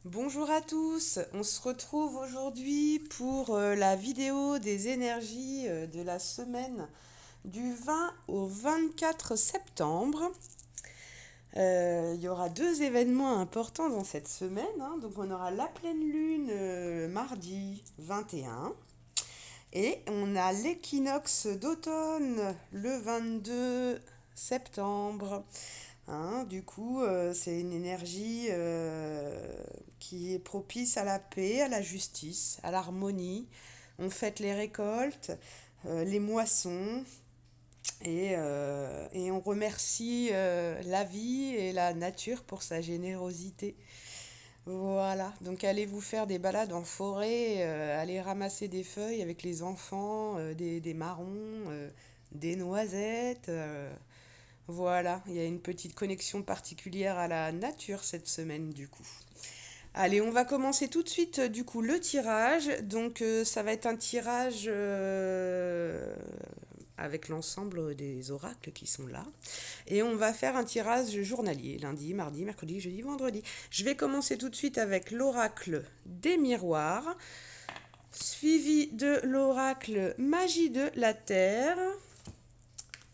Bonjour à tous, on se retrouve aujourd'hui pour la vidéo des énergies de la semaine du 20 au 24 septembre. Il y aura deux événements importants dans cette semaine, hein. Donc on aura la pleine lune mardi 21 et on a l'équinoxe d'automne le 22 septembre. Hein, du coup, c'est une énergie qui est propice à la paix, à la justice, à l'harmonie. On fête les récoltes, les moissons et on remercie la vie et la nature pour sa générosité. Voilà, donc allez vous faire des balades en forêt, allez ramasser des feuilles avec les enfants, des marrons, des noisettes. Voilà, il y a une petite connexion particulière à la nature cette semaine du coup. Allez, on va commencer tout de suite du coup le tirage. Donc ça va être un tirage avec l'ensemble des oracles qui sont là. Et on va faire un tirage journalier, lundi, mardi, mercredi, jeudi, vendredi. Je vais commencer tout de suite avec l'oracle des miroirs, suivi de l'oracle magie de la terre,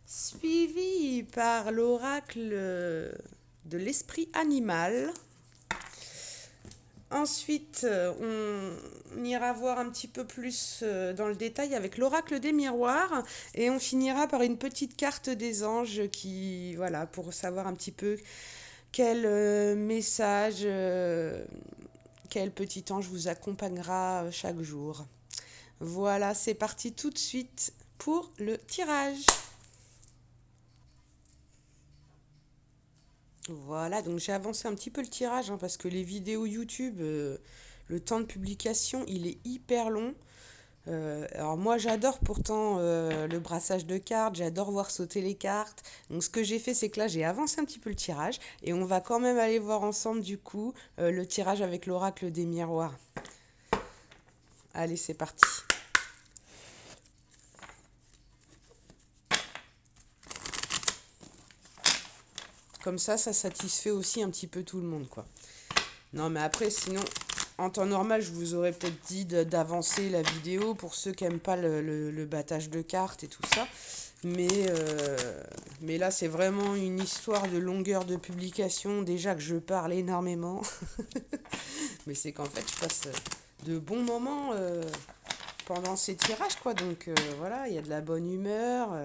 suivi par l'oracle de l'esprit animal. Ensuite, on ira voir un petit peu plus dans le détail avec l'oracle des miroirs et on finira par une petite carte des anges qui, voilà, pour savoir un petit peu quel message, quel petit ange vous accompagnera chaque jour. Voilà, c'est parti tout de suite pour le tirage. Voilà, donc j'ai avancé un petit peu le tirage hein, parce que les vidéos YouTube, le temps de publication, il est hyper long. Alors moi j'adore pourtant le brassage de cartes, j'adore voir sauter les cartes. Donc ce que j'ai fait c'est que là j'ai avancé un petit peu le tirage et on va quand même aller voir ensemble du coup le tirage avec l'oracle des miroirs. Allez c'est parti. Comme ça satisfait aussi un petit peu tout le monde quoi. Non mais après sinon en temps normal je vous aurais peut-être dit d'avancer la vidéo pour ceux qui n'aiment pas le battage de cartes et tout ça. Mais là c'est vraiment une histoire de longueur de publication. Déjà que je parle énormément. Mais c'est qu'en fait je passe de bons moments pendant ces tirages quoi. Donc voilà, il y a de la bonne humeur.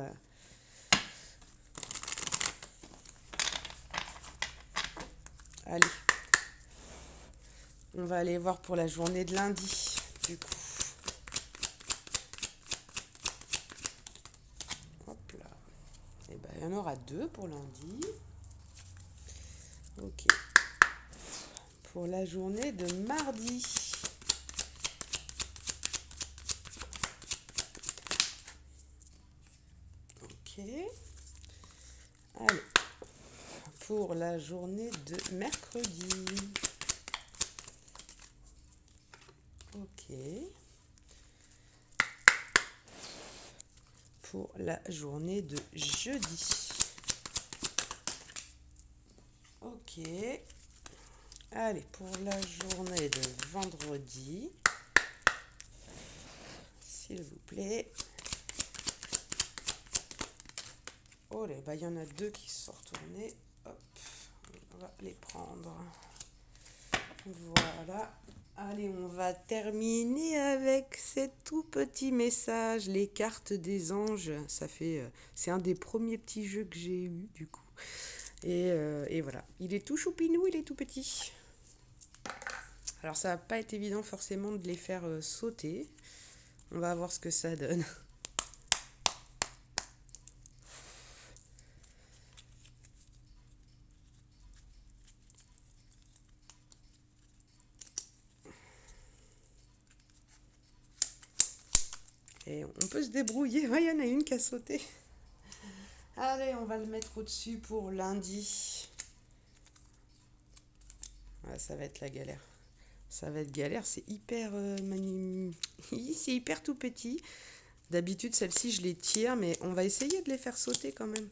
Allez, on va aller voir pour la journée de lundi du coup. Hop là. Et ben il y en aura deux pour lundi. Ok. Pour la journée de mardi. Ok. Allez. Pour la journée de mercredi. Ok. Pour la journée de jeudi. Ok. Allez, pour la journée de vendredi. S'il vous plaît. Oh là, bah, il y en a deux qui se sont retournés. Hop, on va les prendre. Voilà. Allez, on va terminer avec ces tout petits messages, les cartes des anges. C'est un des premiers petits jeux que j'ai eu du coup. Et voilà, il est tout choupinou, il est tout petit. Alors ça va pas être évident forcément de les faire sauter. On va voir ce que ça donne. Et on peut se débrouiller. Il y en a une qui a sauté. Allez, on va le mettre au-dessus pour lundi. Ouais, ça va être la galère. Ça va être galère, c'est hyper c'est hyper tout petit. D'habitude, celles-ci, je les tire, mais on va essayer de les faire sauter quand même.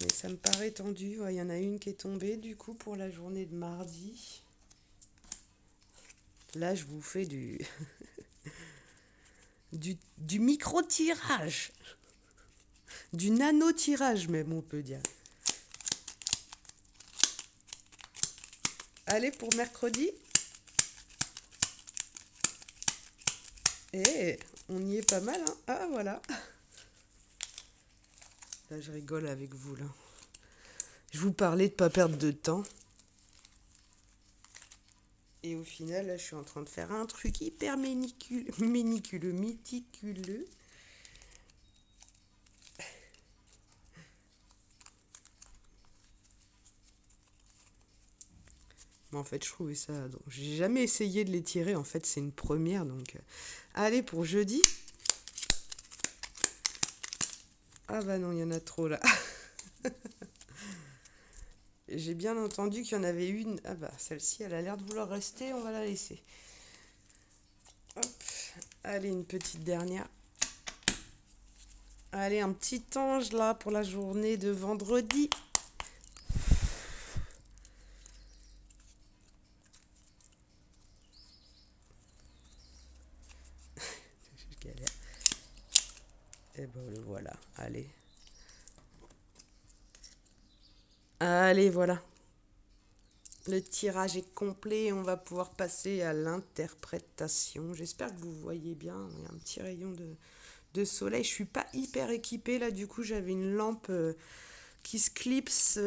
Mais ça me paraît tendu. Il y en a une qui est tombée, du coup, pour la journée de mardi. Là, je vous fais du micro-tirage. Du nano-tirage même, on peut dire. Allez, pour mercredi. Et on y est pas mal, hein. Ah, voilà. Là, je rigole avec vous, là. Je vous parlais de pas perdre de temps. Et au final, là, je suis en train de faire un truc hyper méticuleux. Mais en fait, je trouvais ça... J'ai jamais essayé de les tirer. En fait, c'est une première. Donc, allez, pour jeudi. Ah bah non, il y en a trop, là. J'ai bien entendu qu'il y en avait une. Ah bah, celle-ci, elle a l'air de vouloir rester. On va la laisser. Hop. Allez, une petite dernière. Allez, un petit ange, là, pour la journée de vendredi. Je galère. Et ben le voilà. Allez. Allez, voilà. Le tirage est complet. On va pouvoir passer à l'interprétation. J'espère que vous voyez bien. Il y a un petit rayon de soleil. Je suis pas hyper équipée là. Du coup, j'avais une lampe qui se clipse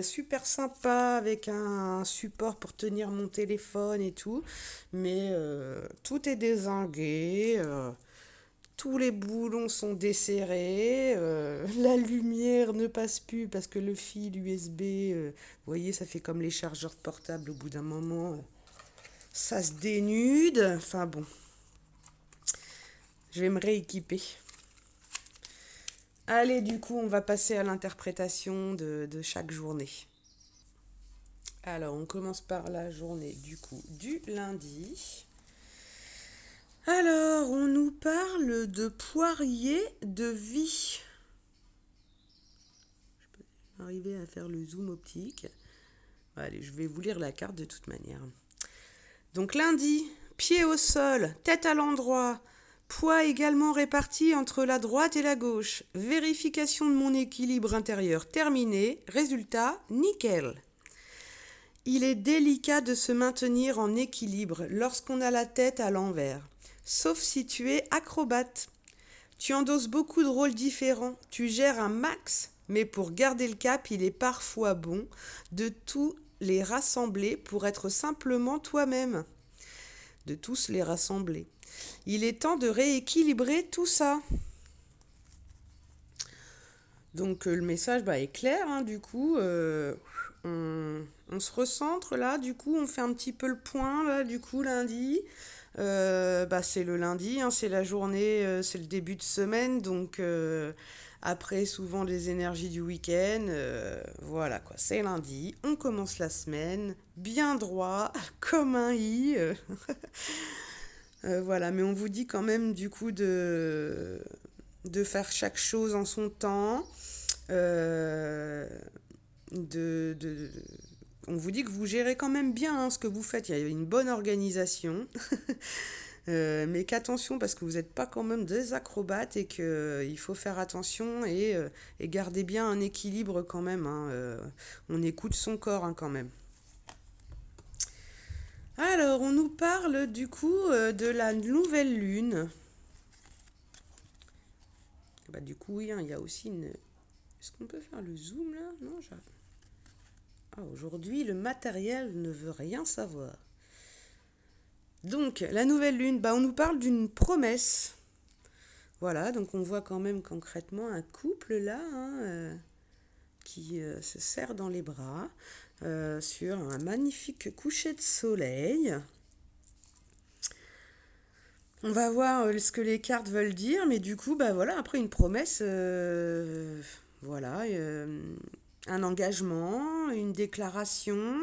super sympa avec un support pour tenir mon téléphone et tout. Mais tout est dézingué. Tous les boulons sont desserrés, la lumière ne passe plus parce que le fil USB, vous voyez, ça fait comme les chargeurs portables au bout d'un moment, ça se dénude. Enfin bon, je vais me rééquiper. Allez, du coup, on va passer à l'interprétation de chaque journée. Alors, on commence par la journée du coup du lundi. Alors, on nous parle de poirier de vie. Arriver à faire le zoom optique. Allez, je vais vous lire la carte de toute manière. Donc lundi, pied au sol, tête à l'endroit, poids également réparti entre la droite et la gauche. Vérification de mon équilibre intérieur terminée. Résultat, nickel. Il est délicat de se maintenir en équilibre lorsqu'on a la tête à l'envers, sauf si tu es acrobate. Tu endosses beaucoup de rôles différents, tu gères un max, mais pour garder le cap, il est parfois bon de tous les rassembler pour être simplement toi-même. De tous les rassembler. Il est temps de rééquilibrer tout ça. Donc le message est clair, hein, du coup, on se recentre là, du coup, on fait un petit peu le point là, du coup, lundi. C'est le lundi, hein, c'est la journée, c'est le début de semaine, donc après souvent les énergies du week-end, voilà quoi, c'est lundi, on commence la semaine, bien droit, comme un i. Voilà, mais on vous dit quand même du coup de faire chaque chose en son temps. Euh, de, de- on vous dit que vous gérez quand même bien hein, ce que vous faites. Il y a une bonne organisation. Mais qu'attention parce que vous n'êtes pas quand même des acrobates et qu'il faut faire attention et garder bien un équilibre quand même. Hein. On écoute son corps hein, quand même. Alors, on nous parle du coup de la nouvelle lune. Du coup, oui, hein, il y a aussi une... Est-ce qu'on peut faire le zoom là? Non, aujourd'hui, le matériel ne veut rien savoir. Donc, la nouvelle lune, on nous parle d'une promesse. Voilà, donc on voit quand même concrètement un couple là hein, qui se serre dans les bras sur un magnifique coucher de soleil. On va voir ce que les cartes veulent dire, mais du coup, voilà, après une promesse, voilà, un engagement, une déclaration,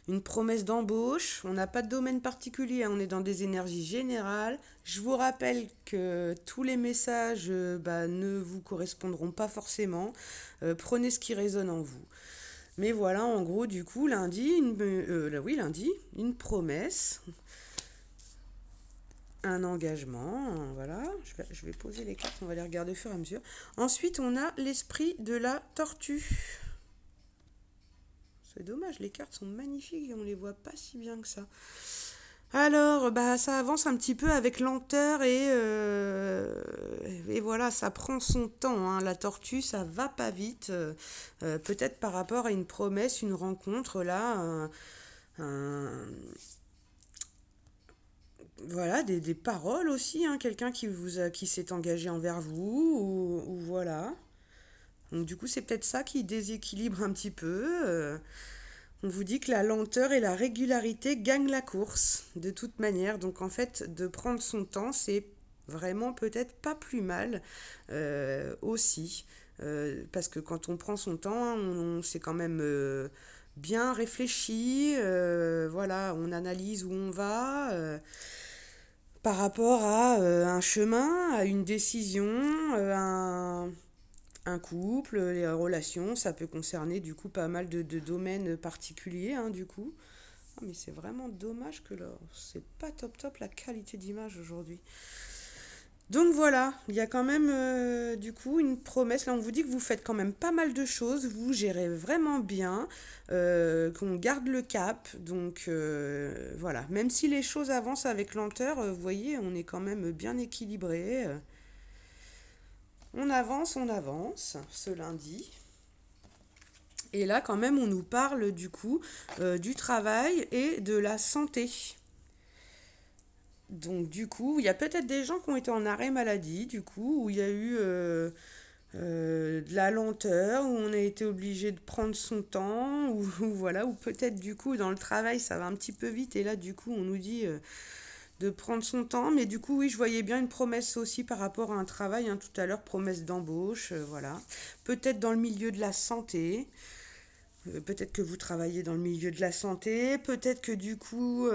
une promesse d'embauche. On n'a pas de domaine particulier, hein, on est dans des énergies générales. Je vous rappelle que tous les messages ne vous correspondront pas forcément. Prenez ce qui résonne en vous. Mais voilà, en gros, du coup, lundi, lundi, une promesse. un engagement, voilà. Je vais poser les cartes, on va les regarder au fur et à mesure. Ensuite, on a l'esprit de la tortue. C'est dommage, les cartes sont magnifiques et on les voit pas si bien que ça. Alors, bah, ça avance un petit peu avec lenteur et voilà, ça prend son temps, hein. La tortue, ça va pas vite. Peut-être par rapport à une promesse, une rencontre, là, voilà, des paroles aussi, hein, quelqu'un qui s'est engagé envers vous, ou voilà. Donc du coup, c'est peut-être ça qui déséquilibre un petit peu. On vous dit que la lenteur et la régularité gagnent la course, de toute manière. Donc en fait, de prendre son temps, c'est vraiment peut-être pas plus mal aussi. Parce que quand on prend son temps, c'est quand même bien réfléchi. Voilà, on analyse où on va. Par rapport à un chemin, à une décision, un couple, les relations, ça peut concerner du coup pas mal de domaines particuliers, hein, du coup. Ah, mais c'est vraiment dommage que là, c'est pas top top la qualité d'image aujourd'hui. Donc voilà, il y a quand même du coup une promesse. Là, on vous dit que vous faites quand même pas mal de choses, vous gérez vraiment bien, qu'on garde le cap. Donc voilà, même si les choses avancent avec lenteur, vous voyez, on est quand même bien équilibré. On avance ce lundi. Et là, quand même, on nous parle du coup du travail et de la santé. Donc du coup, il y a peut-être des gens qui ont été en arrêt maladie, du coup, où il y a eu de la lenteur, où on a été obligé de prendre son temps, ou voilà, ou peut-être du coup dans le travail ça va un petit peu vite, et là du coup on nous dit de prendre son temps, mais du coup oui, je voyais bien une promesse aussi par rapport à un travail, hein, tout à l'heure, promesse d'embauche, voilà. Peut-être dans le milieu de la santé. Peut-être que vous travaillez dans le milieu de la santé, peut-être que du coup,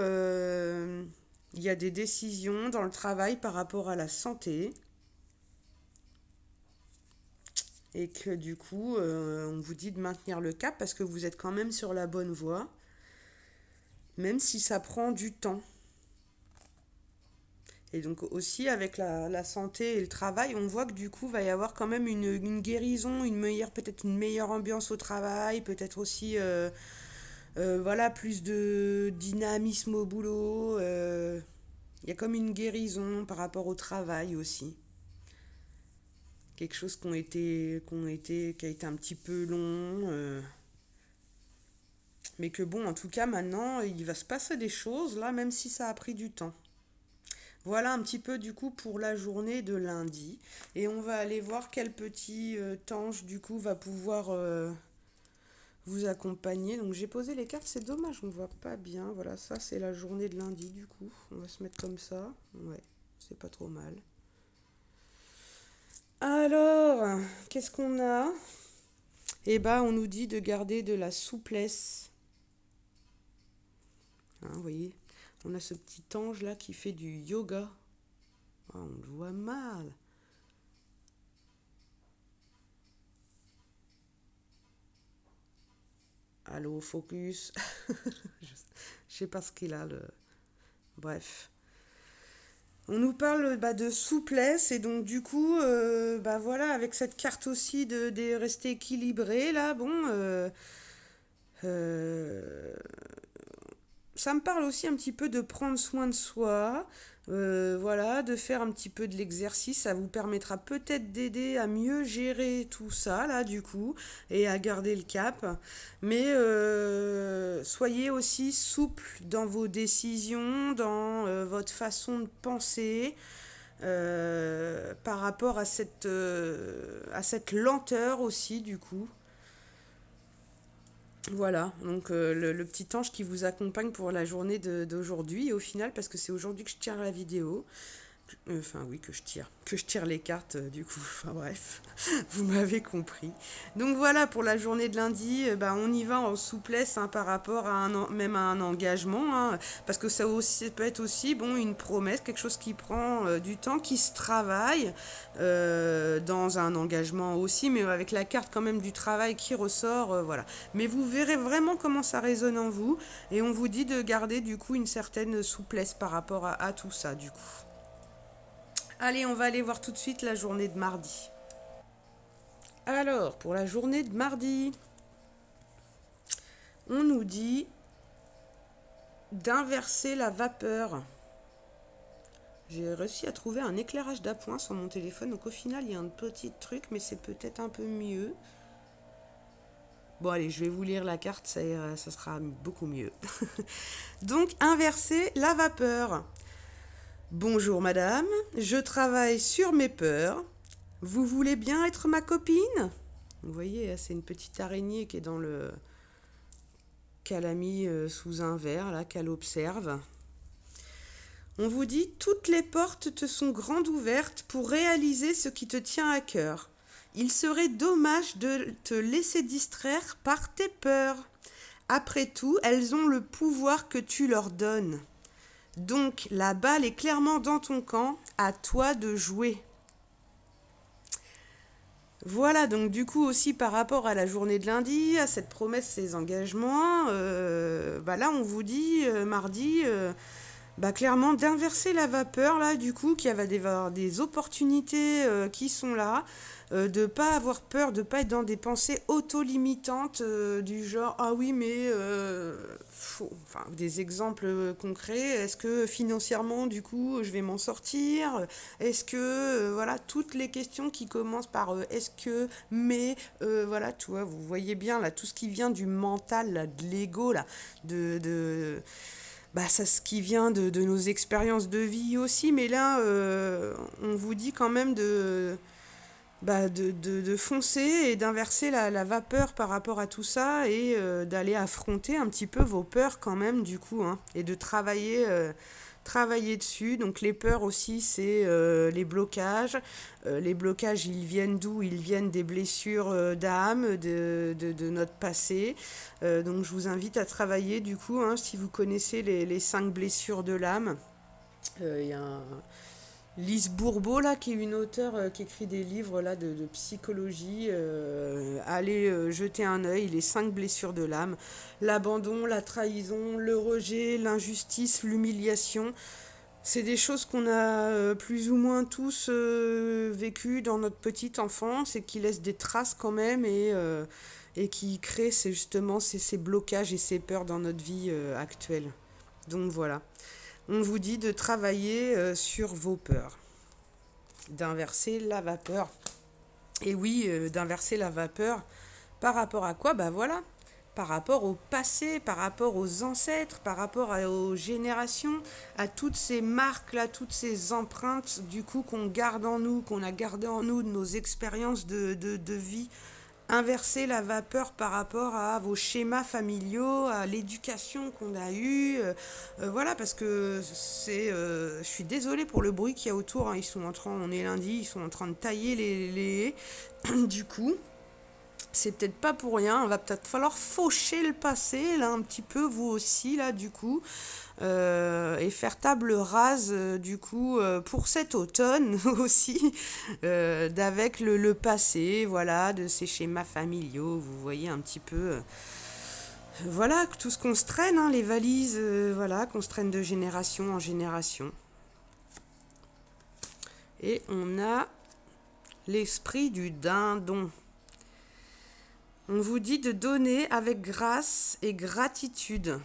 il y a des décisions dans le travail par rapport à la santé, et que du coup, on vous dit de maintenir le cap parce que vous êtes quand même sur la bonne voie, même si ça prend du temps. Et donc aussi avec la santé et le travail, on voit que du coup, va y avoir quand même une guérison, peut-être une meilleure ambiance au travail, peut-être aussi voilà, plus de dynamisme au boulot. Il y a comme une guérison par rapport au travail aussi. Quelque chose qui a été un petit peu long. Mais que bon, en tout cas, maintenant, il va se passer des choses, là, même si ça a pris du temps. Voilà un petit peu du coup pour la journée de lundi. Et on va aller voir quel petit ange du coup va pouvoir vous accompagner. Donc j'ai posé les cartes, c'est dommage, on ne voit pas bien. Voilà, ça c'est la journée de lundi du coup. On va se mettre comme ça. Ouais, c'est pas trop mal. Alors, qu'est-ce qu'on a? Eh ben, on nous dit de garder de la souplesse. Hein, vous voyez, on a ce petit ange là qui fait du yoga. Ah, on le voit mal. Allô, focus. Je sais pas ce qu'il a, le. Bref. On nous parle bah, de souplesse et donc du coup, bah voilà, avec cette carte aussi de rester équilibré là, bon, euh, ça me parle aussi un petit peu de prendre soin de soi, voilà, de faire un petit peu de l'exercice. Ça vous permettra peut-être d'aider à mieux gérer tout ça, là, du coup, et à garder le cap. Mais soyez aussi souple dans vos décisions, dans votre façon de penser. Par rapport à cette lenteur aussi, du coup. Voilà, donc le petit ange qui vous accompagne pour la journée d'aujourd'hui, au final, parce que c'est aujourd'hui que je tire la vidéo. Enfin oui, que je tire les cartes du coup, enfin bref, vous m'avez compris. Donc voilà, pour la journée de lundi, bah, on y va en souplesse, hein, par rapport à même à un engagement, hein, parce que ça peut être aussi bon, une promesse, quelque chose qui prend du temps, qui se travaille dans un engagement aussi, mais avec la carte quand même du travail qui ressort, voilà. Mais vous verrez vraiment comment ça résonne en vous, et on vous dit de garder du coup une certaine souplesse par rapport à tout ça du coup. Allez, on va aller voir tout de suite la journée de mardi. Alors, pour la journée de mardi, on nous dit d'inverser la vapeur. J'ai réussi à trouver un éclairage d'appoint sur mon téléphone, donc au final, il y a un petit truc, mais c'est peut-être un peu mieux. Bon, allez, je vais vous lire la carte, ça sera beaucoup mieux. Donc, inverser la vapeur. Bonjour madame, je travaille sur mes peurs. Vous voulez bien être ma copine? Vous voyez, c'est une petite araignée qui est dans le... qu'elle a mis sous un verre, là, qu'elle observe. On vous dit, toutes les portes te sont grandes ouvertes pour réaliser ce qui te tient à cœur. Il serait dommage de te laisser distraire par tes peurs. Après tout, elles ont le pouvoir que tu leur donnes. Donc, la balle est clairement dans ton camp, à toi de jouer. Voilà, donc du coup aussi par rapport à la journée de lundi, à cette promesse, ces engagements, là on vous dit mardi, clairement d'inverser la vapeur là du coup, qu'il va y avoir des opportunités qui sont là, de pas avoir peur, de pas être dans des pensées auto-limitantes du genre ah oui mais enfin des exemples concrets, est-ce que financièrement du coup je vais m'en sortir, est-ce que voilà toutes les questions qui commencent par est-ce que mais voilà tu vois vous voyez bien là tout ce qui vient du mental là, de l'ego là de ça, ce qui vient de nos expériences de vie aussi, mais là, on vous dit quand même de foncer et d'inverser la vapeur par rapport à tout ça et d'aller affronter un petit peu vos peurs quand même, du coup, hein, et de travailler dessus. Donc les peurs aussi, c'est les blocages. Les blocages, ils viennent d'où? Ils viennent des blessures d'âme, de notre passé. Donc je vous invite à travailler du coup, hein, si vous connaissez les 5 blessures de l'âme. Il y a Lise Bourbeau, là, qui est une auteure qui écrit des livres là, de psychologie. Allez jeter un œil, les 5 blessures de l'âme. L'abandon, la trahison, le rejet, l'injustice, l'humiliation. C'est des choses qu'on a plus ou moins tous vécues dans notre petite enfance et qui laissent des traces quand même et qui créent justement ces blocages et ces peurs dans notre vie actuelle. Donc voilà, on vous dit de travailler sur vos peurs, d'inverser la vapeur. Et oui, d'inverser la vapeur par rapport à quoi? Voilà, par rapport au passé, par rapport aux ancêtres, par rapport aux générations, à toutes ces marques-là, toutes ces empreintes du coup qu'on garde en nous, qu'on a gardé en nous de nos expériences de vie. Inverser la vapeur par rapport à vos schémas familiaux, à l'éducation qu'on a eue. Voilà, parce que je suis désolée pour le bruit qu'il y a autour. Hein, on est lundi, ils sont en train de tailler les haies. Du coup, c'est peut-être pas pour rien. Il va peut-être falloir faucher le passé, là, un petit peu, vous aussi, là, du coup. Et faire table rase, du coup, pour cet automne aussi, d'avec le passé, voilà, de ces schémas familiaux. Vous voyez un petit peu. Voilà, tout ce qu'on se traîne, hein, les valises, voilà, qu'on se traîne de génération en génération. Et on a l'esprit du dindon. On vous dit de donner avec grâce et gratitude.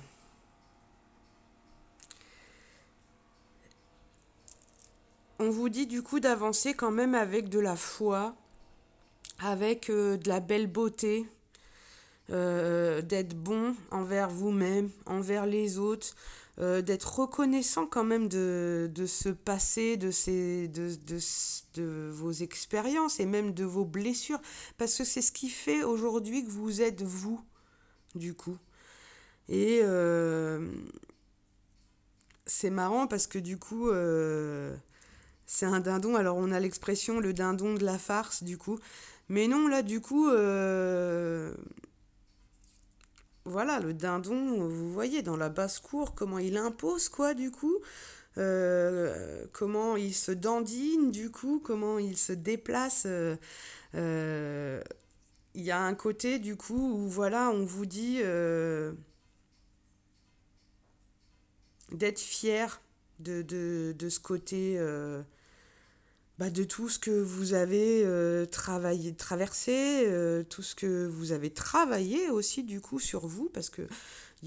On vous dit du coup d'avancer quand même avec de la foi, avec de la belle beauté, d'être bon envers vous-même, envers les autres, d'être reconnaissant quand même de ce passé, de vos expériences et même de vos blessures, parce que c'est ce qui fait aujourd'hui que vous êtes vous, du coup. Et c'est marrant parce que du coup, c'est un dindon. Alors on a l'expression le dindon de la farce, du coup. Mais non, là, du coup, voilà, le dindon, vous voyez, dans la basse-cour, comment il impose, quoi, du coup. Comment il se dandine, du coup, comment il se déplace. Il y a un côté, du coup, où, voilà, on vous dit d'être fier de ce côté de tout ce que vous avez traversé, tout ce que vous avez travaillé aussi du coup sur vous, parce que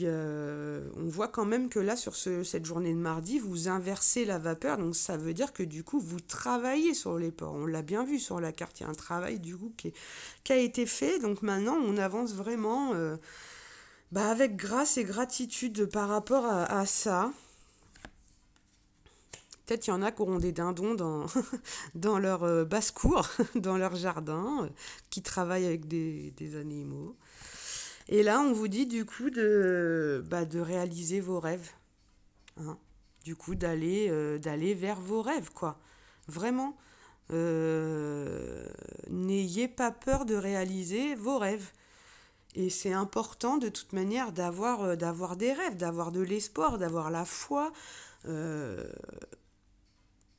on voit quand même que là, sur cette journée de mardi, vous inversez la vapeur, donc ça veut dire que du coup, vous travaillez sur les ports. On l'a bien vu sur la carte, il y a un travail du coup qui a été fait, donc maintenant on avance vraiment avec grâce et gratitude par rapport à ça. Peut-être il y en a qui auront des dindons dans leur basse-cour, dans leur jardin, qui travaillent avec des animaux. Et là, on vous dit du coup de réaliser vos rêves. Hein. Du coup, d'aller vers vos rêves, quoi. Vraiment. N'ayez pas peur de réaliser vos rêves. Et c'est important de toute manière d'avoir des rêves, d'avoir de l'espoir, d'avoir la foi. Euh,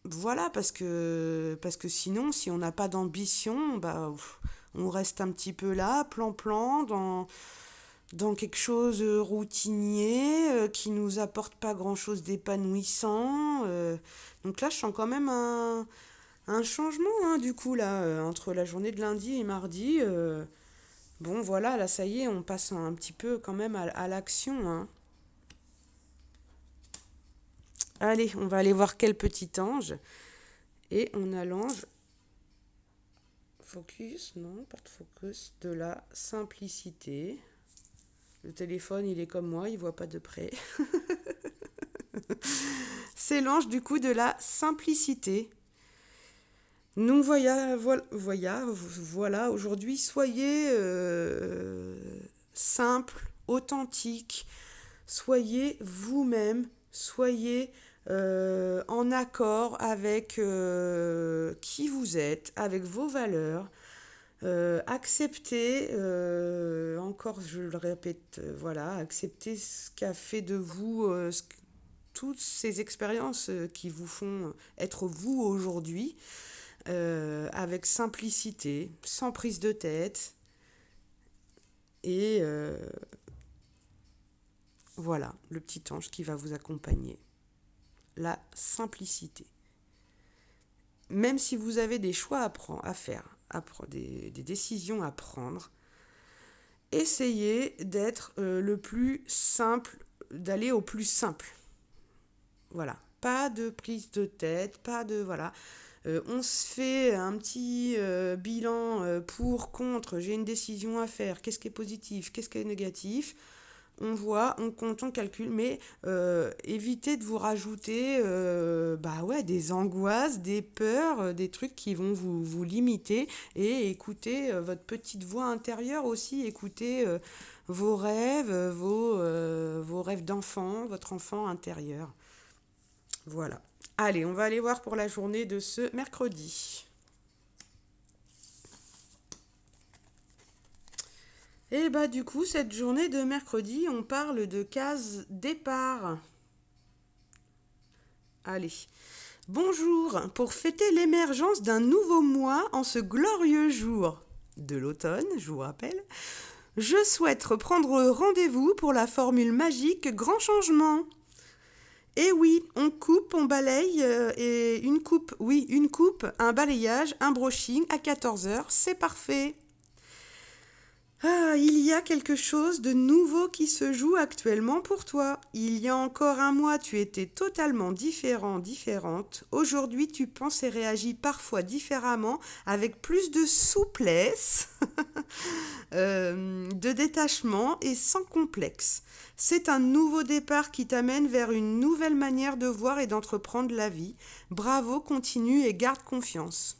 Voilà, parce que sinon, si on n'a pas d'ambition, on reste un petit peu là, plan-plan, dans quelque chose routinier, qui nous apporte pas grand-chose d'épanouissant. Donc là, je sens quand même un changement, hein, du coup, là, entre la journée de lundi et mardi. Bon, voilà, là, ça y est, on passe un petit peu quand même à l'action, hein. Allez, on va aller voir quel petit ange. Et on allonge. Focus, non, pas de focus, de la simplicité. Le téléphone, il est comme moi, il voit pas de près. C'est l'ange du coup de la simplicité. Donc voilà, aujourd'hui, soyez simple, authentique, soyez vous-même, soyez en accord avec qui vous êtes, avec vos valeurs. Acceptez, encore je le répète, voilà, acceptez ce qu'a fait de vous, toutes ces expériences qui vous font être vous aujourd'hui, avec simplicité, sans prise de tête, et voilà, le petit ange qui va vous accompagner. La simplicité. Même si vous avez des choix à faire, des décisions à prendre, essayez d'être le plus simple, d'aller au plus simple. Voilà, pas de prise de tête, pas de... Voilà. On se fait un petit bilan pour, contre, j'ai une décision à faire, qu'est-ce qui est positif, qu'est-ce qui est négatif. On voit, on compte, on calcule, mais évitez de vous rajouter des angoisses, des peurs, des trucs qui vont vous limiter, et écoutez votre petite voix intérieure aussi, écoutez vos rêves, vos rêves d'enfant, votre enfant intérieur. Voilà. Allez, on va aller voir pour la journée de ce mercredi. Et du coup, cette journée de mercredi, on parle de case départ. Allez. Bonjour, pour fêter l'émergence d'un nouveau mois en ce glorieux jour de l'automne, je vous rappelle, je souhaite reprendre rendez-vous pour la formule magique grand changement. Et oui, on coupe, on balaye, et une coupe, un balayage, un brushing à 14h, c'est parfait. Ah, il y a quelque chose de nouveau qui se joue actuellement pour toi. Il y a encore un mois, tu étais totalement différente. Aujourd'hui, tu penses et réagis parfois différemment, avec plus de souplesse, de détachement et sans complexe. C'est un nouveau départ qui t'amène vers une nouvelle manière de voir et d'entreprendre la vie. Bravo, continue et garde confiance.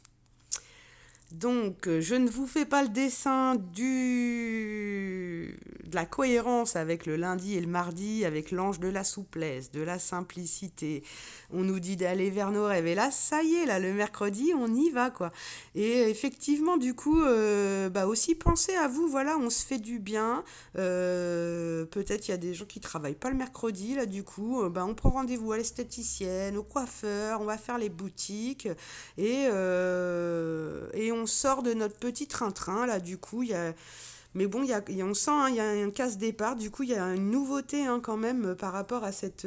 Donc, je ne vous fais pas le dessin de la cohérence avec le lundi et le mardi, avec l'ange de la souplesse, de la simplicité. On nous dit d'aller vers nos rêves. Et là, ça y est, là, le mercredi, on y va, quoi. Et effectivement, du coup, aussi pensez à vous, voilà, on se fait du bien. Peut-être il y a des gens qui travaillent pas le mercredi, là, du coup, on prend rendez-vous à l'esthéticienne, au coiffeur, on va faire les boutiques. Et on sort de notre petit train-train, là, du coup, il y a Mais bon, on sent, hein, il y a un casse-départ. Du coup, il y a une nouveauté hein, quand même par rapport à cette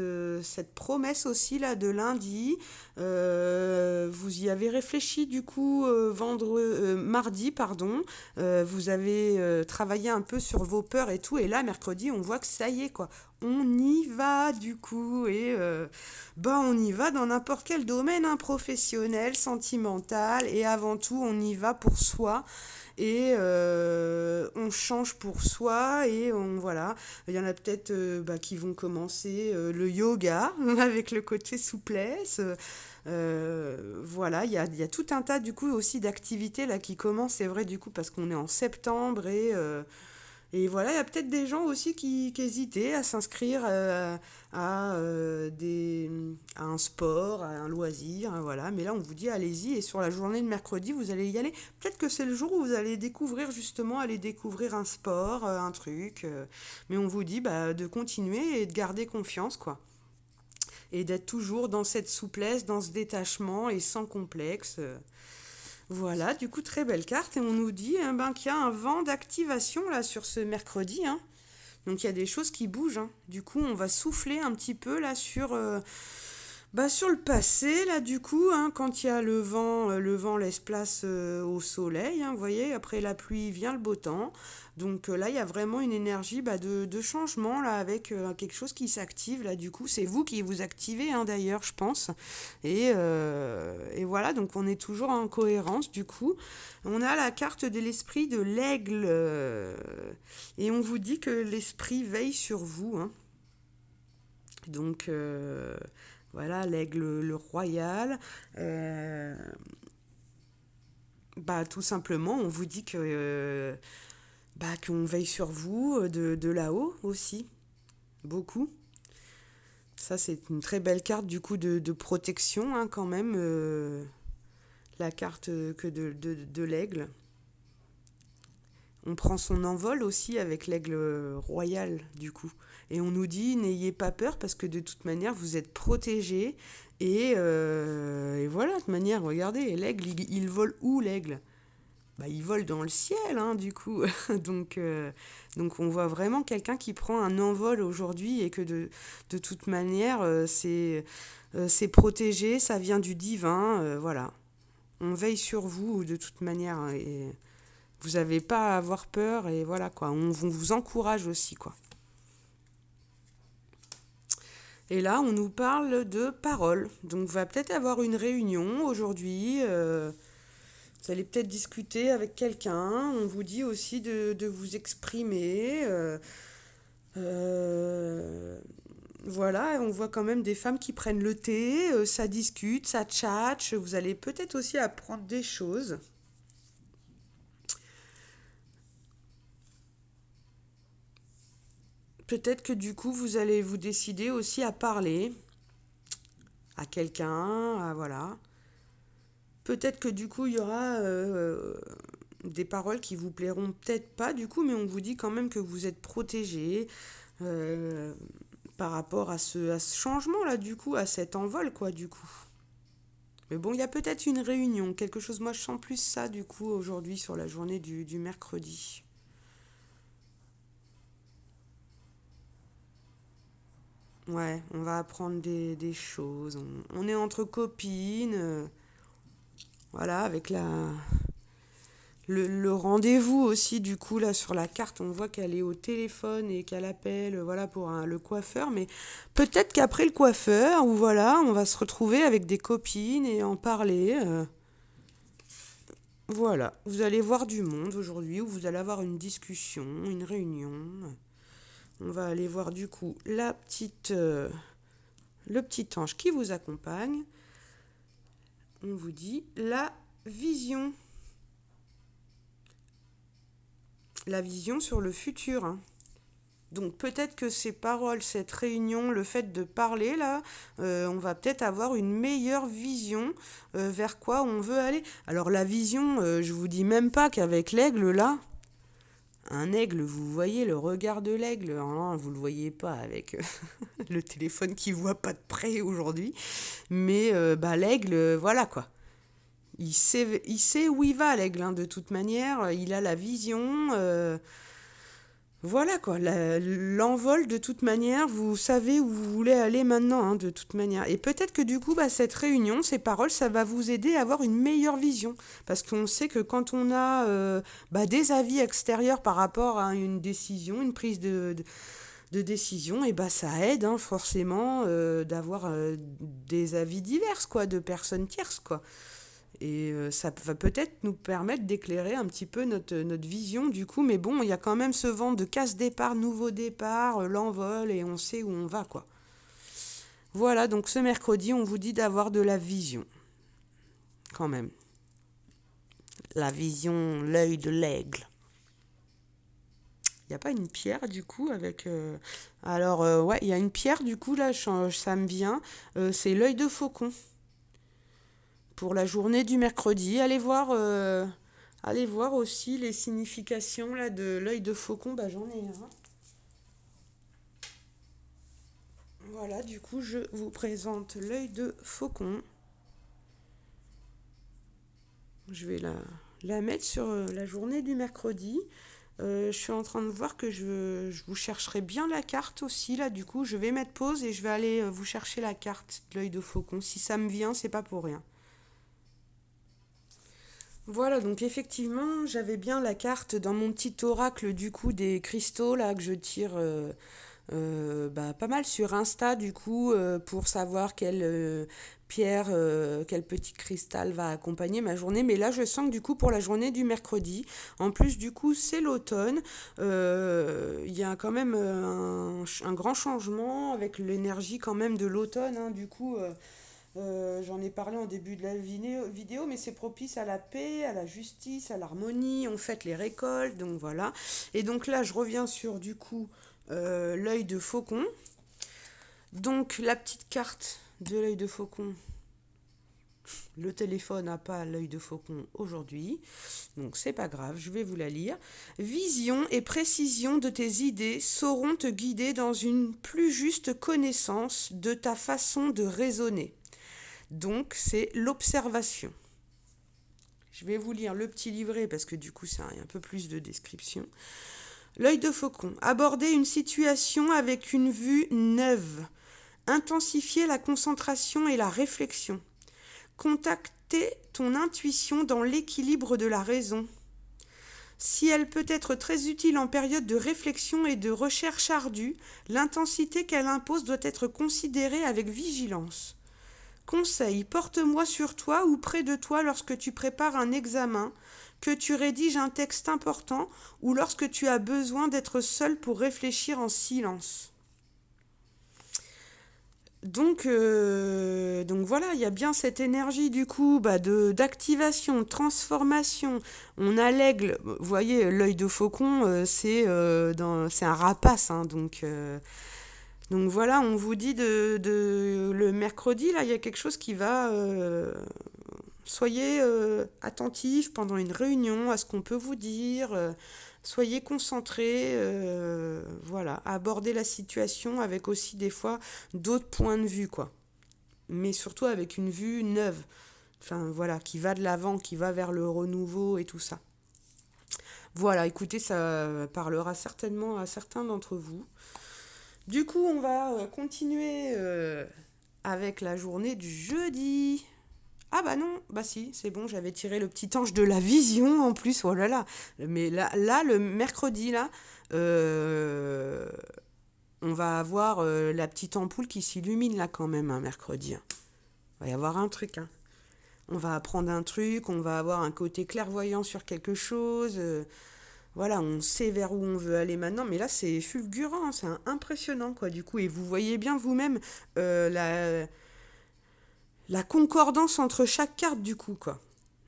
promesse aussi là de lundi. Vous y avez réfléchi du coup mardi, pardon. Vous avez travaillé un peu sur vos peurs et tout. Et là, mercredi, on voit que ça y est quoi. On y va du coup et bah on y va dans n'importe quel domaine hein, professionnel, sentimental et avant tout on y va pour soi et on change pour soi et on voilà il y en a peut-être bah, qui vont commencer le yoga avec le côté souplesse voilà il y a tout un tas du coup aussi d'activités là qui commencent c'est vrai du coup parce qu'on est en septembre et voilà, il y a peut-être des gens aussi qui hésitaient à s'inscrire à un sport, à un loisir, hein, voilà. Mais là, on vous dit, allez-y. Et sur la journée de mercredi, vous allez y aller. Peut-être que c'est le jour où vous allez découvrir, justement, aller découvrir un sport, un truc. Mais on vous dit bah, de continuer et de garder confiance, quoi. Et d'être toujours dans cette souplesse, dans ce détachement et sans complexe. Voilà, du coup, très belle carte. Et on nous dit ben, qu'il y a un vent d'activation là sur ce mercredi. Hein. Donc il y a des choses qui bougent. Hein. Du coup, on va souffler un petit peu là bah, sur le passé, là, du coup, hein, quand il y a le vent laisse place au soleil, hein, vous voyez, après la pluie vient le beau temps. Donc là, il y a vraiment une énergie bah, de changement, là, avec quelque chose qui s'active, là, du coup, c'est vous qui vous activez, hein, d'ailleurs, je pense. Et voilà, donc on est toujours en cohérence, du coup. On a la carte de l'esprit de l'aigle, et on vous dit que l'esprit veille sur vous, hein. Donc voilà, l'aigle le royal. Euh, bah, tout simplement, on vous dit que bah, qu'on veille sur vous de là-haut aussi, beaucoup. Ça, c'est une très belle carte du coup de protection hein, quand même, la carte que de l'aigle. On prend son envol aussi avec l'aigle royal du coup. Et on nous dit n'ayez pas peur parce que de toute manière vous êtes protégés. Et voilà, de toute manière, regardez, l'aigle, il vole où l'aigle bah, il vole dans le ciel, hein, du coup. Donc on voit vraiment quelqu'un qui prend un envol aujourd'hui et que de toute manière, c'est protégé, ça vient du divin, voilà. On veille sur vous de toute manière hein, et vous n'avez pas à avoir peur et voilà quoi. On vous encourage aussi quoi. Et là, on nous parle de paroles. Donc, va peut-être avoir une réunion aujourd'hui. Vous allez peut-être discuter avec quelqu'un. On vous dit aussi de vous exprimer. Euh, voilà, on voit quand même des femmes qui prennent le thé. Ça discute, ça tchatche. Vous allez peut-être aussi apprendre des choses. Peut-être que du coup, vous allez vous décider aussi à parler à quelqu'un. Voilà. Peut-être que du coup, il y aura des paroles qui vous plairont peut-être pas du coup, mais on vous dit quand même que vous êtes protégé euh, par rapport à ce changement-là, du coup, à cet envol, quoi, du coup. Mais bon, il y a peut-être une réunion, quelque chose, moi je sens plus ça, du coup, aujourd'hui, sur la journée du mercredi. Ouais, on va apprendre des choses, on est entre copines, voilà, avec le rendez-vous aussi, du coup, là, sur la carte, on voit qu'elle est au téléphone et qu'elle appelle, voilà, pour le coiffeur. Mais peut-être qu'après le coiffeur, ou voilà, on va se retrouver avec des copines et en parler. Voilà, vous allez voir du monde aujourd'hui, où vous allez avoir une discussion, une réunion. On va aller voir, du coup, le petit ange qui vous accompagne. On vous dit vision. La vision sur le futur, hein. Donc peut-être que ces paroles, cette réunion, le fait de parler là, on va peut-être avoir une meilleure vision vers quoi on veut aller. Alors la vision, je vous dis même pas qu'avec l'aigle là, un aigle, vous voyez le regard de l'aigle, hein, vous le voyez pas avec le téléphone qui voit pas de près aujourd'hui, mais bah l'aigle, voilà quoi. Il sait où il va l'aigle, hein, de toute manière, il a la vision. Voilà quoi, l'envol de toute manière, vous savez où vous voulez aller maintenant, hein, de toute manière. Et peut-être que du coup, bah, cette réunion, ces paroles, ça va vous aider à avoir une meilleure vision. Parce qu'on sait que quand on a bah, des avis extérieurs par rapport à une décision, une prise de décision, et bah, ça aide hein, forcément d'avoir des avis divers, quoi, de personnes tierces, quoi. Et ça va peut-être nous permettre d'éclairer un petit peu notre vision du coup. Mais bon, il y a quand même ce vent de casse-départ, nouveau départ, l'envol et on sait où on va quoi. Voilà, donc ce mercredi, on vous dit d'avoir de la vision. Quand même. La vision, l'œil de l'aigle. Il n'y a pas une pierre du coup avec... Alors ouais, il y a une pierre du coup là, ça me vient. C'est l'œil de faucon. Pour la journée du mercredi. Allez voir aussi les significations là, de l'œil de faucon. Bah, j'en ai un. Voilà, du coup, je vous présente l'œil de faucon. Je vais la mettre sur la journée du mercredi. Je suis en train de voir que je vous chercherai bien la carte aussi. Là, du coup, je vais mettre pause et je vais aller vous chercher la carte de l'œil de faucon. Si ça me vient, c'est pas pour rien. Voilà, donc effectivement, j'avais bien la carte dans mon petit oracle du coup des cristaux là que je tire bah, pas mal sur Insta du coup pour savoir quelle pierre, quel petit cristal va accompagner ma journée. Mais là, je sens que du coup pour la journée du mercredi, en plus du coup c'est l'automne, il y a quand même un grand changement avec l'énergie quand même de l'automne. Hein, du coup. J'en ai parlé en début de la vidéo, mais c'est propice à la paix, à la justice, à l'harmonie. On fête les récoltes, donc voilà. Et donc là, je reviens sur du coup l'œil de faucon. Donc la petite carte de l'œil de faucon. Le téléphone n'a pas l'œil de faucon aujourd'hui, donc c'est pas grave, je vais vous la lire. Vision et précision de tes idées sauront te guider dans une plus juste connaissance de ta façon de raisonner. Donc, c'est l'observation. Je vais vous lire le petit livret parce que du coup, ça a un peu plus de description. L'œil de faucon. Aborder une situation avec une vue neuve. Intensifier la concentration et la réflexion. Contacter ton intuition dans l'équilibre de la raison. Si elle peut être très utile en période de réflexion et de recherche ardue, l'intensité qu'elle impose doit être considérée avec vigilance. Conseil, porte-moi sur toi ou près de toi lorsque tu prépares un examen, que tu rédiges un texte important ou lorsque tu as besoin d'être seul pour réfléchir en silence. Donc voilà, il y a bien cette énergie du coup bah, d'activation, de transformation. On a l'aigle, vous voyez, l'œil de faucon, c'est un rapace, hein, donc voilà, on vous dit le mercredi, là, il y a quelque chose qui va... soyez attentifs pendant une réunion à ce qu'on peut vous dire. Soyez concentrés. Voilà, abordez la situation avec aussi des fois d'autres points de vue, quoi. Mais surtout avec une vue neuve. Enfin, voilà, qui va de l'avant, qui va vers le renouveau et tout ça. Voilà, écoutez, ça parlera certainement à certains d'entre vous. Du coup, on va continuer avec la journée du jeudi. Ah bah non, bah si, c'est bon, j'avais tiré le petit ange de la vision en plus, oh là là. Mais là le mercredi, là, on va avoir la petite ampoule qui s'illumine là quand même, un mercredi. Il va y avoir un truc, hein. On va apprendre un truc, on va avoir un côté clairvoyant sur quelque chose. Voilà, on sait vers où on veut aller maintenant, mais là c'est fulgurant, c'est impressionnant quoi du coup. Et vous voyez bien vous-même la concordance entre chaque carte du coup quoi.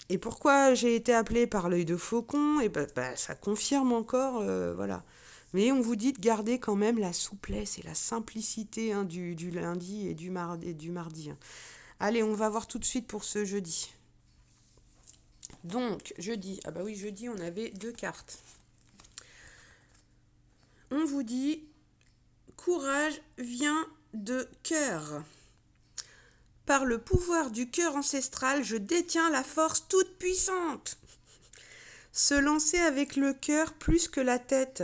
Et pourquoi j'ai été appelée par l'œil de faucon? Et bah, ça confirme encore, voilà. Mais on vous dit de garder quand même la souplesse et la simplicité hein, du lundi et du mardi. Hein. Allez, on va voir tout de suite pour ce jeudi. Donc, jeudi, ah bah oui, jeudi, on avait 2 cartes. On vous dit, courage vient de cœur. Par le pouvoir du cœur ancestral, je détiens la force toute puissante. Se lancer avec le cœur plus que la tête.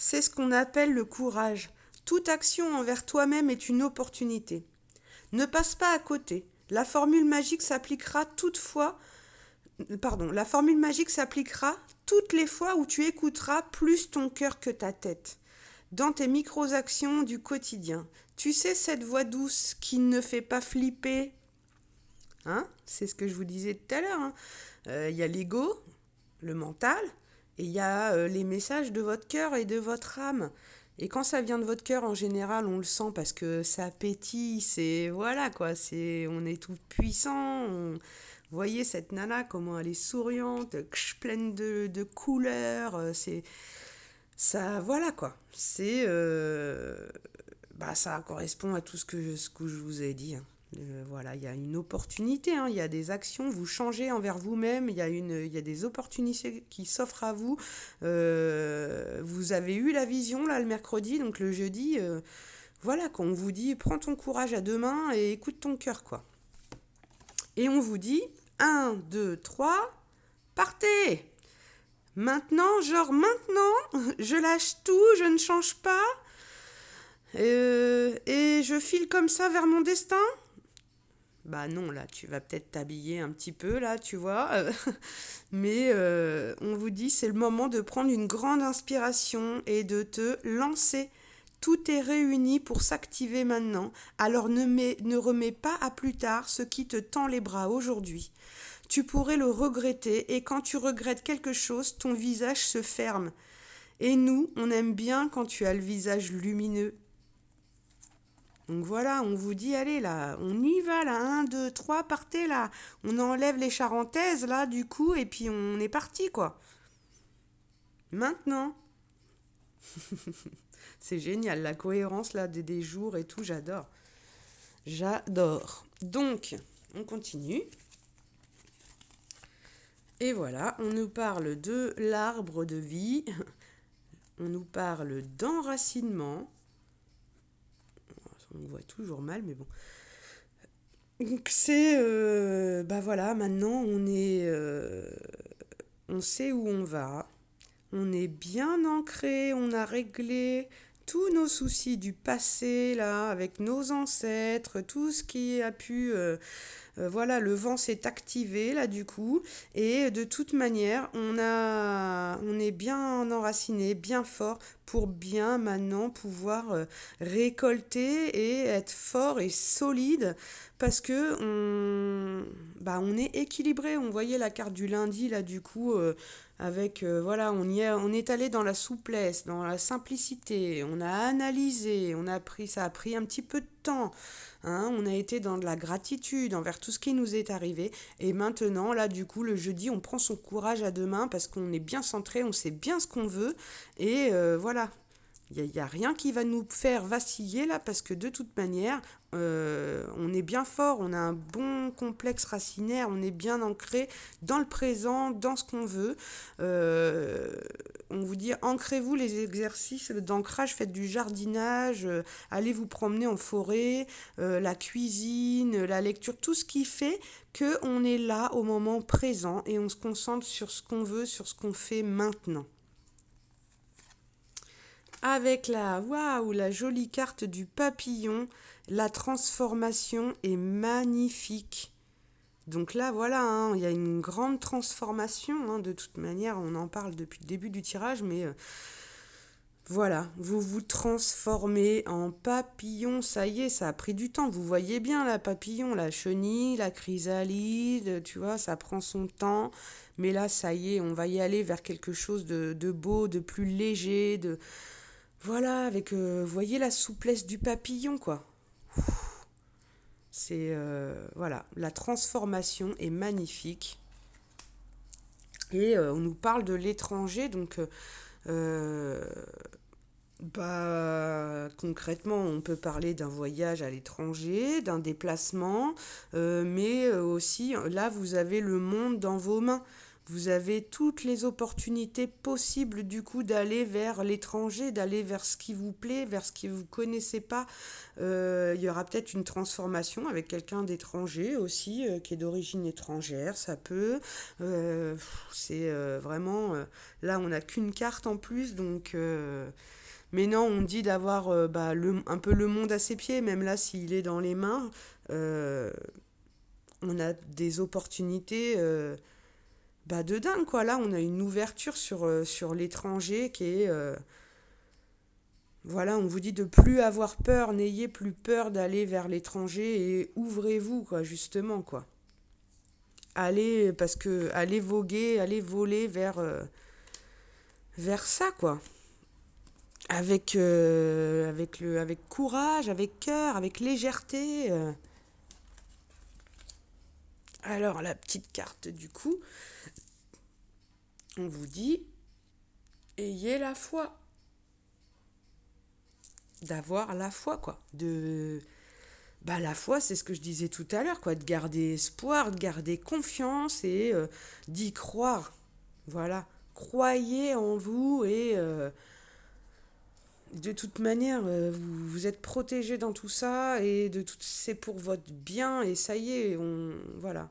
C'est ce qu'on appelle le courage. Toute action envers toi-même est une opportunité. Ne passe pas à côté. La formule magique s'appliquera la formule magique s'appliquera toutes les fois où tu écouteras plus ton cœur que ta tête. Dans tes micro-actions du quotidien. Tu sais cette voix douce qui ne fait pas flipper, hein? C'est ce que je vous disais tout à l'heure, hein. Y a l'ego, le mental, et il y a les messages de votre cœur et de votre âme. Et quand ça vient de votre cœur, en général, on le sent parce que ça pétille, c'est... Voilà, quoi, on est tout puissant. Vous voyez cette nana, comment elle est souriante, pleine de couleurs, c'est... Ça, voilà, quoi. Ça correspond à tout ce que je vous ai dit, hein. Voilà, il y a une opportunité, hein, il y a des actions, vous changez envers vous-même, il y a des opportunités qui s'offrent à vous. Vous avez eu la vision là le mercredi, donc le jeudi, voilà, quand on vous dit prends ton courage à deux mains et écoute ton cœur, quoi. Et on vous dit 1, 2, 3, partez! Maintenant, je lâche tout, je ne change pas, et je file comme ça vers mon destin. Bah non, là, tu vas peut-être t'habiller un petit peu, là, tu vois. Mais on vous dit, c'est le moment de prendre une grande inspiration et de te lancer. Tout est réuni pour s'activer maintenant. Alors ne remets pas à plus tard ce qui te tend les bras aujourd'hui. Tu pourrais le regretter et quand tu regrettes quelque chose, ton visage se ferme. Et nous, on aime bien quand tu as le visage lumineux. Donc voilà, on vous dit, allez là, on y va là, 1, 2, 3, partez là. On enlève les charentaises là, du coup, et puis on est parti, quoi. Maintenant. C'est génial, la cohérence là des jours et tout, j'adore. J'adore. Donc, on continue. Et voilà, on nous parle de l'arbre de vie. On nous parle d'enracinement. On voit toujours mal, mais bon. Donc c'est, voilà, maintenant on sait où on va, on est bien ancré, on a réglé tous nos soucis du passé, là, avec nos ancêtres, tout ce qui a pu... voilà, le vent s'est activé, là, du coup, et de toute manière, on est bien enraciné, bien fort, pour bien, maintenant, pouvoir récolter et être fort et solide, parce que on est équilibré. On voyait la carte du lundi, là, du coup... avec, voilà, on est allé dans la souplesse, dans la simplicité, on a analysé, ça a pris un petit peu de temps, hein, on a été dans de la gratitude envers tout ce qui nous est arrivé, et maintenant, là, du coup, le jeudi, on prend son courage à deux mains parce qu'on est bien centré, on sait bien ce qu'on veut, et voilà. Il n'y a rien qui va nous faire vaciller là parce que de toute manière, on est bien fort, on a un bon complexe racinaire, on est bien ancré dans le présent, dans ce qu'on veut. On vous dit, ancrez-vous les exercices d'ancrage, faites du jardinage, allez vous promener en forêt, la cuisine, la lecture, tout ce qui fait qu'on est là au moment présent et on se concentre sur ce qu'on veut, sur ce qu'on fait maintenant. Avec la jolie carte du papillon, la transformation est magnifique. Donc là, voilà, hein, il y a une grande transformation, hein, de toute manière, on en parle depuis le début du tirage, mais voilà, vous vous transformez en papillon, ça y est, ça a pris du temps. Vous voyez bien la papillon, la chenille, la chrysalide, tu vois, ça prend son temps. Mais là, ça y est, on va y aller vers quelque chose de beau, de plus léger, voilà, avec, vous voyez la souplesse du papillon, quoi. C'est, voilà, la transformation est magnifique. Et on nous parle de l'étranger, donc, concrètement, on peut parler d'un voyage à l'étranger, d'un déplacement, mais aussi, là, vous avez le monde dans vos mains. Vous avez toutes les opportunités possibles du coup d'aller vers l'étranger, d'aller vers ce qui vous plaît, vers ce que vous connaissez pas. Il y aura peut-être une transformation avec quelqu'un d'étranger aussi, qui est d'origine étrangère, ça peut. C'est vraiment... là, on n'a qu'une carte en plus, donc... mais non, on dit d'avoir un peu le monde à ses pieds, même là, s'il est dans les mains. euh, on a des opportunités de dingue, quoi. Là, on a une ouverture sur l'étranger qui est... voilà, on vous dit de plus avoir peur, n'ayez plus peur d'aller vers l'étranger et ouvrez-vous, quoi, justement, quoi. Allez, parce que allez voguer, allez voler vers ça, quoi. Avec courage, avec cœur, avec légèreté. Alors, la petite carte, du coup, on vous dit, ayez la foi. D'avoir la foi, quoi. La foi, c'est ce que je disais tout à l'heure, quoi. De garder espoir, de garder confiance et d'y croire. Voilà. Croyez en vous et de toute manière, vous êtes protégé dans tout ça et c'est pour votre bien et ça y est, voilà.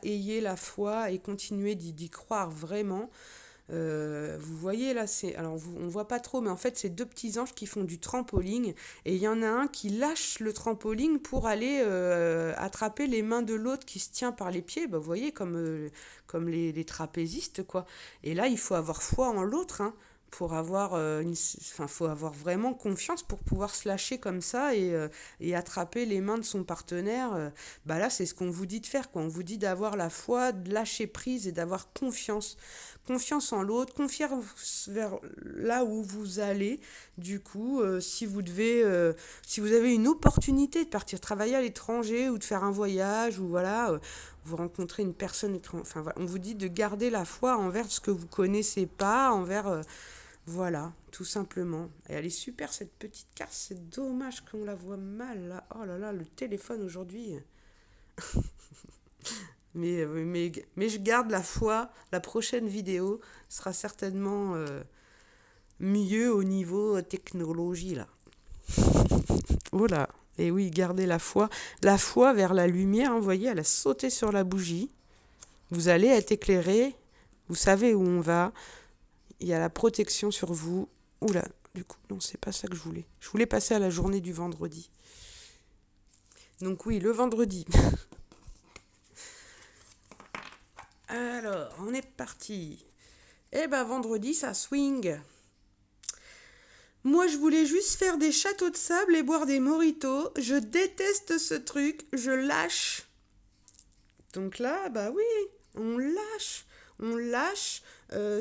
Ayez la foi et continuez d'y croire vraiment. Vous voyez là, on voit pas trop, mais en fait, c'est deux petits anges qui font du trampoline et il y en a un qui lâche le trampoline pour aller attraper les mains de l'autre qui se tient par les pieds. Vous voyez, comme les trapézistes, quoi. Et là, il faut avoir foi en l'autre, hein, pour avoir faut avoir vraiment confiance pour pouvoir se lâcher comme ça et attraper les mains de son partenaire. Là, c'est ce qu'on vous dit de faire, quoi. On vous dit d'avoir la foi, de lâcher prise et d'avoir confiance. Confiance en l'autre, confiance vers là où vous allez. Du coup, si vous avez une opportunité de partir travailler à l'étranger ou de faire un voyage ou voilà, vous rencontrez une personne étrangère. Enfin, voilà, on vous dit de garder la foi envers ce que vous connaissez pas, envers voilà, tout simplement. Et elle est super cette petite carte. C'est dommage qu'on la voit mal là. Oh là là, le téléphone aujourd'hui. Mais je garde la foi. La prochaine vidéo sera certainement mieux au niveau technologie là. Oh là. Et oui, gardez la foi. La foi vers la lumière, hein, vous voyez, elle a sauté sur la bougie. Vous allez être éclairé. Vous savez où on va. Il y a la protection sur vous. Oula, du coup, non, c'est pas ça que je voulais. Je voulais passer à la journée du vendredi. Donc oui, le vendredi. Alors, on est parti. Vendredi, ça swing. Moi, je voulais juste faire des châteaux de sable et boire des mojitos. Je déteste ce truc. Je lâche. Donc là, oui, on lâche. On lâche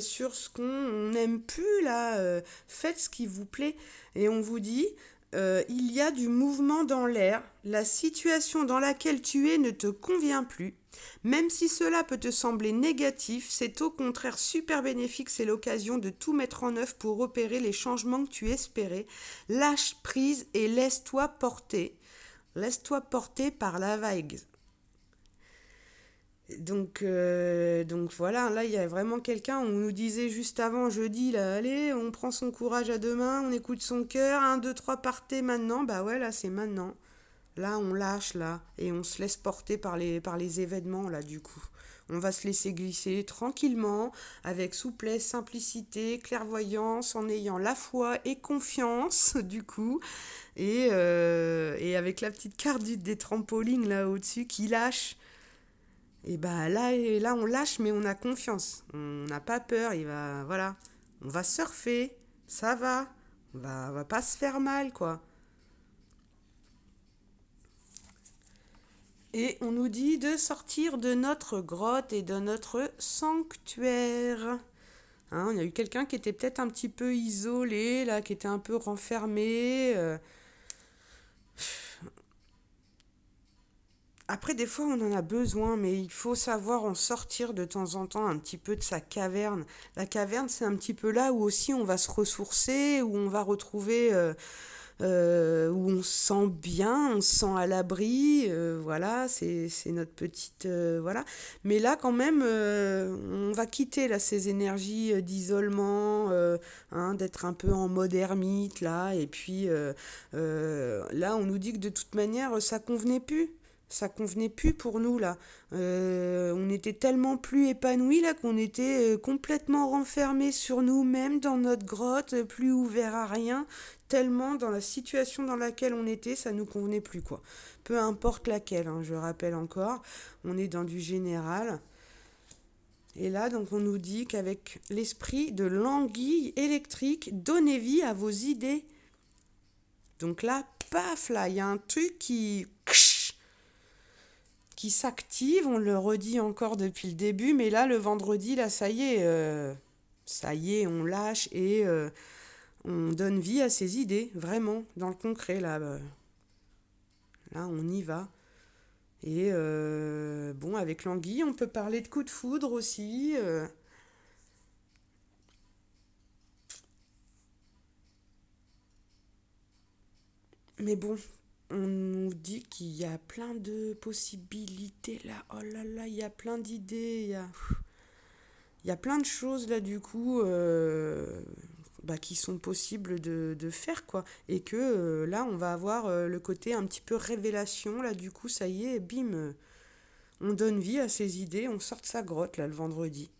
sur ce qu'on n'aime plus, là. Faites ce qui vous plaît. Et on vous dit, il y a du mouvement dans l'air. La situation dans laquelle tu es ne te convient plus. Même si cela peut te sembler négatif, c'est au contraire super bénéfique, c'est l'occasion de tout mettre en œuvre pour opérer les changements que tu espérais. Lâche prise et laisse-toi porter. Laisse-toi porter par la vague. Donc voilà, là il y a vraiment quelqu'un, on nous disait juste avant jeudi, là, allez, on prend son courage à deux mains, on écoute son cœur, 1, 2, 3, partez maintenant, ouais, là c'est maintenant. Là, on lâche, là, et on se laisse porter par les événements, là, du coup. On va se laisser glisser tranquillement, avec souplesse, simplicité, clairvoyance, en ayant la foi et confiance, du coup. Et avec la petite carte des trampolines, là, au-dessus, qui lâche. Là, on lâche, mais on a confiance. On n'a pas peur, voilà. On va surfer, ça va. On va pas se faire mal, quoi. Et on nous dit de sortir de notre grotte et de notre sanctuaire. Hein, il y a eu quelqu'un qui était peut-être un petit peu isolé, là, qui était un peu renfermé. Après, des fois, on en a besoin, mais il faut savoir en sortir de temps en temps un petit peu de sa caverne. La caverne, c'est un petit peu là où aussi on va se ressourcer, où on va retrouver où on se sent bien, on se sent à l'abri, voilà, c'est notre petite, voilà. Mais là, quand même, on va quitter là ces énergies d'isolement, hein, d'être un peu en mode ermite là, et puis là, on nous dit que de toute manière, ça convenait plus. Ça convenait plus pour nous là. On était tellement plus épanouis là qu'on était complètement renfermés sur nous-mêmes dans notre grotte, plus ouverts à rien, tellement dans la situation dans laquelle on était, ça nous convenait plus quoi. Peu importe laquelle, hein, je rappelle encore, on est dans du général. Et là, donc, on nous dit qu'avec l'esprit de l'anguille électrique, donnez vie à vos idées. Donc là, paf, là, il y a un truc qui s'active, on le redit encore depuis le début, mais là, le vendredi, là, ça y est, on lâche et on donne vie à ses idées, vraiment, dans le concret, là. Là, on y va. Et bon, avec l'anguille, on peut parler de coup de foudre aussi. Mais bon, on nous dit qu'il y a plein de possibilités là. Oh là là, il y a plein d'idées. Il y a plein de choses là, du coup, bah, qui sont possibles de faire, quoi. Et que là, on va avoir le côté un petit peu révélation. Là, du coup, ça y est, bim, on donne vie à ses idées. On sort de sa grotte là le vendredi.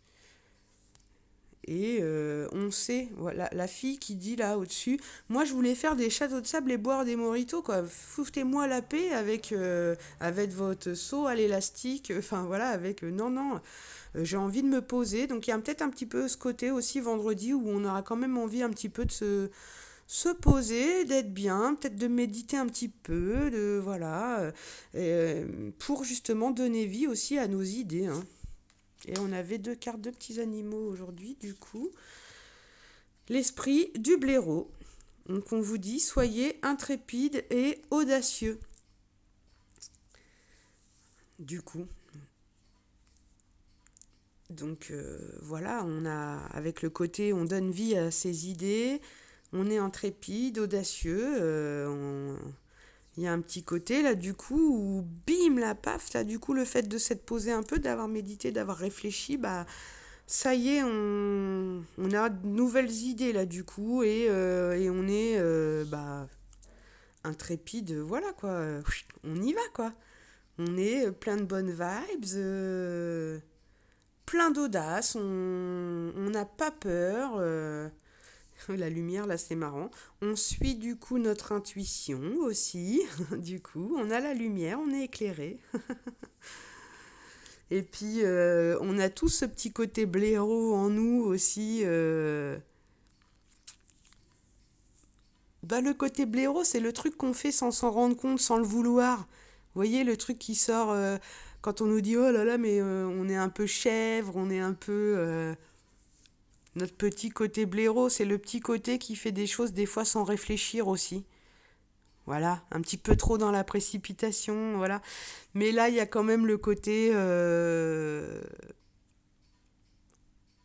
Et on sait, voilà, la fille qui dit là au-dessus, moi je voulais faire des châteaux de sable et boire des mojitos, quoi. Foutez-moi la paix avec votre seau à l'élastique, enfin voilà, avec. Non, non, j'ai envie de me poser. Donc il y a peut-être un petit peu ce côté aussi vendredi où on aura quand même envie un petit peu de se poser, d'être bien, peut-être de méditer un petit peu, de voilà, pour justement donner vie aussi à nos idées, hein. Et on avait deux cartes de petits animaux aujourd'hui, du coup. L'esprit du blaireau. Donc on vous dit, soyez intrépide et audacieux. Du coup. Donc voilà, on a, avec le côté, on donne vie à ses idées, on est intrépide, audacieux, il y a un petit côté là du coup où bim la paf là du coup le fait de s'être posé un peu, d'avoir médité, d'avoir réfléchi, bah ça y est, on a de nouvelles idées là du coup et on est bah, intrépide, voilà quoi, on y va quoi. On est plein de bonnes vibes, plein d'audace, on n'a pas peur. La lumière là c'est marrant. On suit du coup notre intuition aussi. Du coup, on a la lumière, on est éclairé. Et puis, on a tout ce petit côté blaireau en nous aussi. Bah, le côté blaireau, c'est le truc qu'on fait sans s'en rendre compte, sans le vouloir. Vous voyez, le truc qui sort quand on nous dit oh là là, mais on est un peu chèvre, on est un peu. Notre petit côté blaireau, c'est le petit côté qui fait des choses des fois sans réfléchir aussi. Voilà, un petit peu trop dans la précipitation, voilà. Mais là, il y a quand même le côté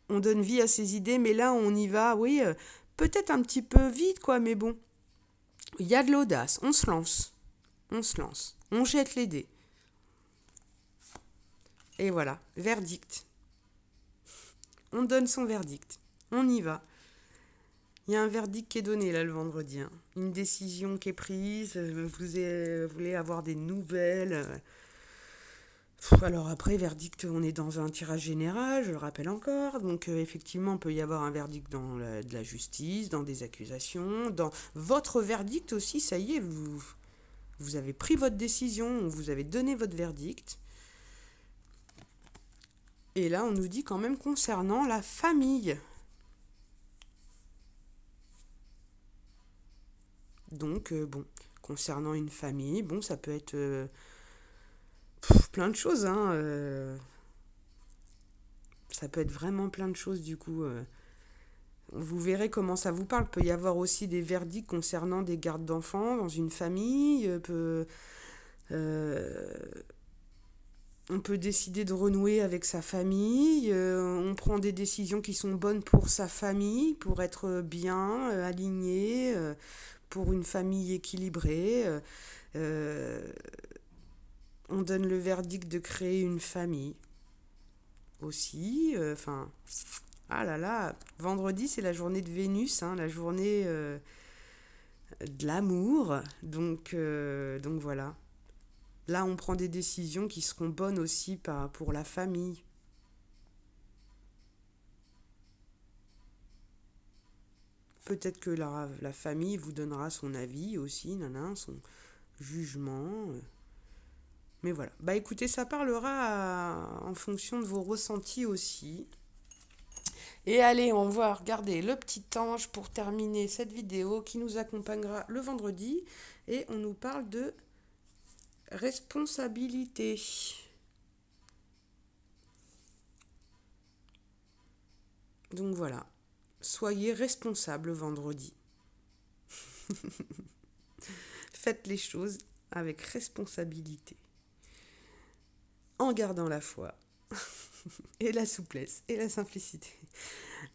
on donne vie à ses idées, mais là on y va, oui, peut-être un petit peu vite, quoi, mais bon, il y a de l'audace, on se lance, on jette les dés. Et voilà, verdict. On donne son verdict, on y va. Il y a un verdict qui est donné là le vendredi, hein. Une décision qui est prise, vous voulez avoir des nouvelles. Alors après, verdict, on est dans un tirage général, je le rappelle encore. Donc effectivement, il peut y avoir un verdict de la justice, dans des accusations, dans votre verdict aussi, ça y est, vous avez pris votre décision, vous avez donné votre verdict. Et là, on nous dit quand même concernant la famille. Donc, bon, concernant une famille, bon, ça peut être plein de choses, hein. Ça peut être vraiment plein de choses, du coup. Vous verrez comment ça vous parle. Il peut y avoir aussi des verdicts concernant des gardes d'enfants dans une famille. Euh, on peut décider de renouer avec sa famille. On prend des décisions qui sont bonnes pour sa famille, pour être bien, aligné. pour une famille équilibrée. On donne le verdict de créer une famille aussi. Enfin, ah là là, vendredi c'est la journée de Vénus, hein, la journée de l'amour. Donc voilà. Là, on prend des décisions qui seront bonnes aussi pour la famille. Peut-être que la famille vous donnera son avis aussi, son jugement. Mais voilà. Bah écoutez, ça parlera en fonction de vos ressentis aussi. Et allez, on va regarder le petit ange pour terminer cette vidéo qui nous accompagnera le vendredi. Et on nous parle de responsabilité. Donc voilà. Soyez responsable vendredi. Faites les choses avec responsabilité. En gardant la foi et la souplesse et la simplicité.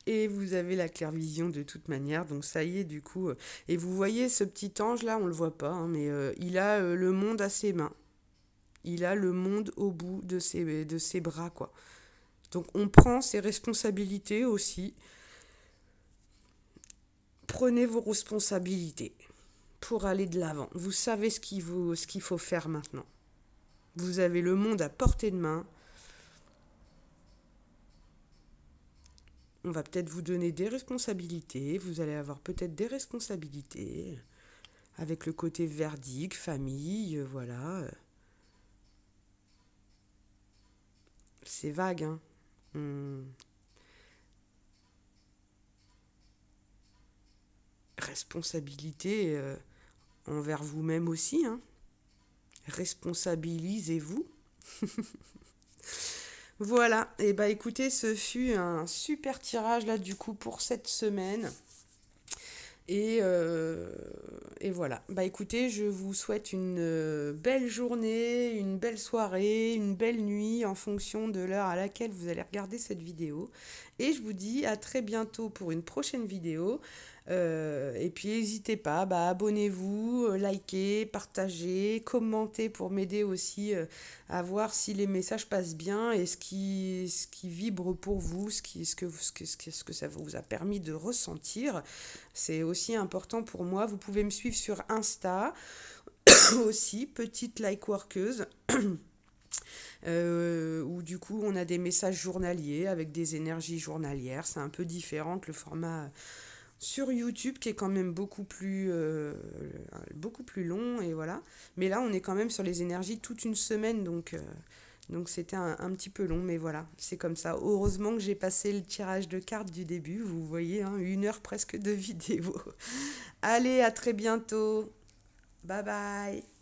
Et vous avez la clairvision de toute manière, donc ça y est du coup. Et vous voyez ce petit ange là, on le voit pas, hein, mais il a le monde à ses mains. Il a le monde au bout de ses bras, quoi. Donc on prend ses responsabilités aussi. Prenez vos responsabilités pour aller de l'avant. Vous savez ce qu'il faut faire maintenant. Vous avez le monde à portée de main. On va peut-être vous donner des responsabilités. Vous allez avoir peut-être des responsabilités avec le côté verdict, famille, voilà. C'est vague, hein. Responsabilité envers vous-même aussi, hein. Responsabilisez-vous. Voilà, et bah écoutez, ce fut un super tirage là du coup pour cette semaine. Et voilà. Bah écoutez, je vous souhaite une belle journée, une belle soirée, une belle nuit en fonction de l'heure à laquelle vous allez regarder cette vidéo. Et je vous dis à très bientôt pour une prochaine vidéo. Et puis n'hésitez pas, abonnez-vous, likez, partagez, commentez pour m'aider aussi à voir si les messages passent bien et ce qui vibre pour vous, ce que ça vous a permis de ressentir. C'est aussi important pour moi. Vous pouvez me suivre sur Insta aussi, petite lightworkeuse. Où du coup on a des messages journaliers avec des énergies journalières. C'est un peu différent que le format sur YouTube qui est quand même beaucoup plus long et voilà. Mais là on est quand même sur les énergies toute une semaine donc c'était un petit peu long, mais voilà, c'est comme ça. Heureusement que j'ai passé le tirage de cartes du début, vous voyez, hein, 1 heure presque de vidéo. Allez, à très bientôt. Bye bye.